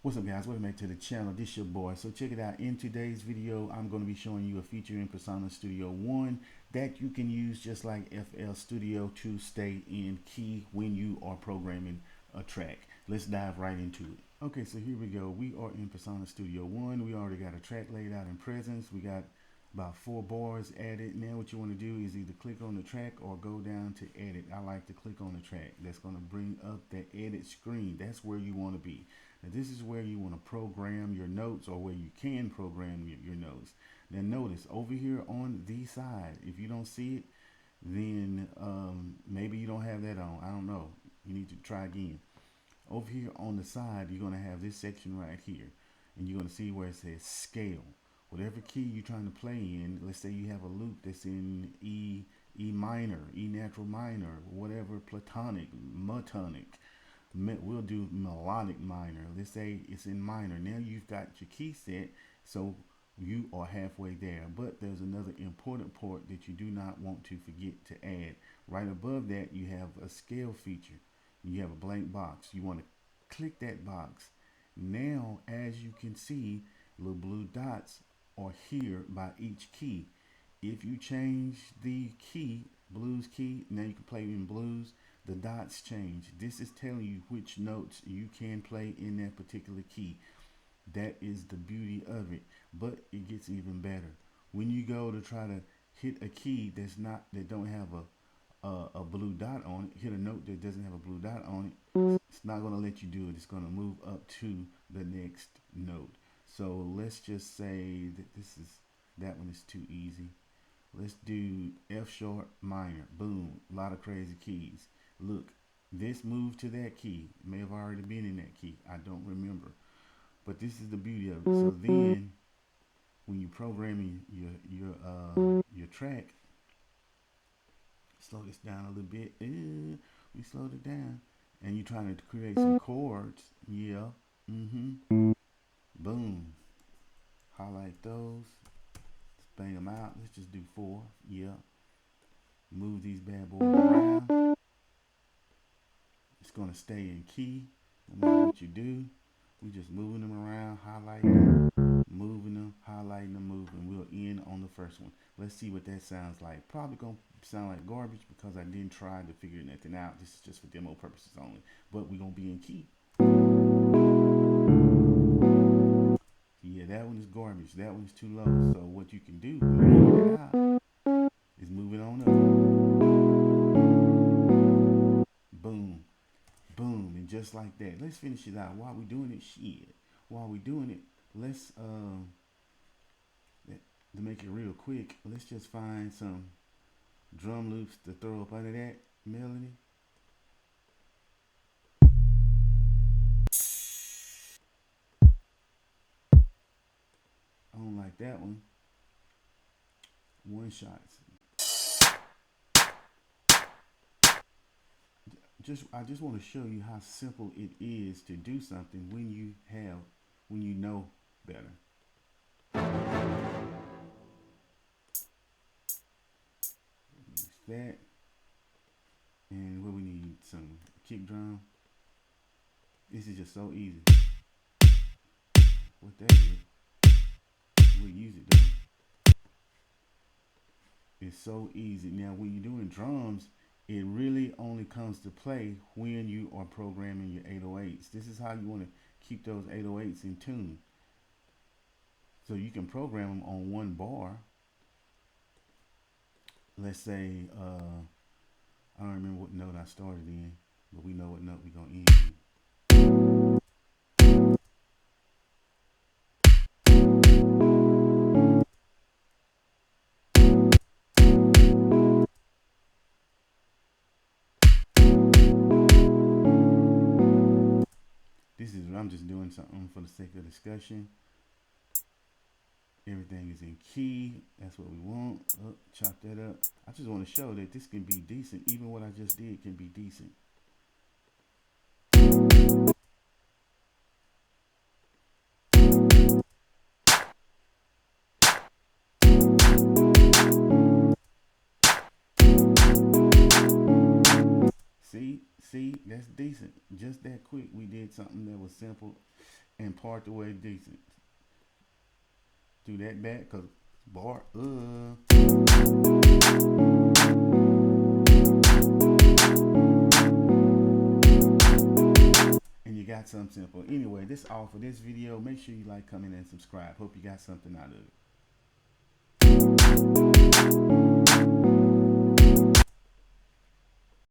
What's up, guys? Welcome back to the channel. This your boy. So check it out. In today's video, I'm going to be showing you a feature in Presonus Studio One that you can use just like FL Studio to stay in key when you are programming a track. Let's dive right into it. Okay, so here we go. We are in Presonus Studio One. We already got a track laid out in Presence. We got about 4 bars added. Now what you want to do is either click on the track or go down to edit. I like to click on the track. That's going to bring up the edit screen. That's where you want to be. Now this is where you want to program your notes, or where you can program your notes. Now notice over here on the side, if you don't see it, then maybe you don't have that on. I don't know. You need to try again. Over here on the side, you're going to have this section right here. And you're going to see where it says scale. Whatever key you're trying to play in, let's say you have a loop that's in E minor, E natural minor, whatever, platonic, metonic. We'll do melodic minor. Let's say it's in minor. Now you've got your key set, so you are halfway there. But there's another important part that you do not want to forget to add. Right above that, you have a scale feature. You have a blank box. You want to click that box. Now, as you can see, little blue dots are here by each key. If you change the key, blues key, now you can play in blues, the dots change. This is telling you which notes you can play in that particular key. That is the beauty of it. But it gets even better. When you go to try to hit a key that don't have a blue dot on it, hit a note that doesn't have a blue dot on it, it's not going to let you do it. It's going to move up to the next note. So let's just say that that one is too easy. Let's do F sharp minor. Boom. A lot of crazy keys. Look, this moved to that key. It may have already been in that key. I don't remember. But this is the beauty of it. So then, when you're programming your track, slow this down a little bit. We slowed it down. And you're trying to create some chords. Yeah. Boom. Highlight those. Let's bang them out. Let's just do 4. Yeah. Move these bad boys around. It's going to stay in key no matter what you do. We just moving them around, highlighting them, moving them, highlighting them, moving. We'll end on the first one. Let's see what that sounds like. Probably going to sound like garbage because I didn't try to figure nothing out. This is just for demo purposes only. But we're going to be in key. Yeah, that one is garbage. That one is too low. So what you can do when you figure it out is move it on up. Boom. Boom. And just like that. Let's finish it out. While we're doing it, While we're doing it, let's to make it real quick, let's just find some drum loops to throw up under that melody. I don't like that one. One shots. I just want to show you how simple it is to do something when you know better. Use that. And where we need some kick drum. This is just so easy. What that is, we'll use it though. It's so easy. Now when you're doing drums, it really only comes to play when you are programming your 808s. This is how you want to keep those 808s in tune. So you can program them on one bar. Let's say, I don't remember what note I started in, but we know what note we're going to end in. I'm just doing something for the sake of discussion. Everything is in key. That's what we want. Chop that up. I just want to show that this can be decent. Even what I just did can be decent. See, that's decent. Just that quick, we did something that was simple. and part the way decent. Do that back, cause bar and you got something simple. Anyway, this is all for this video. Make sure you like, comment, and subscribe. Hope you got something out of it.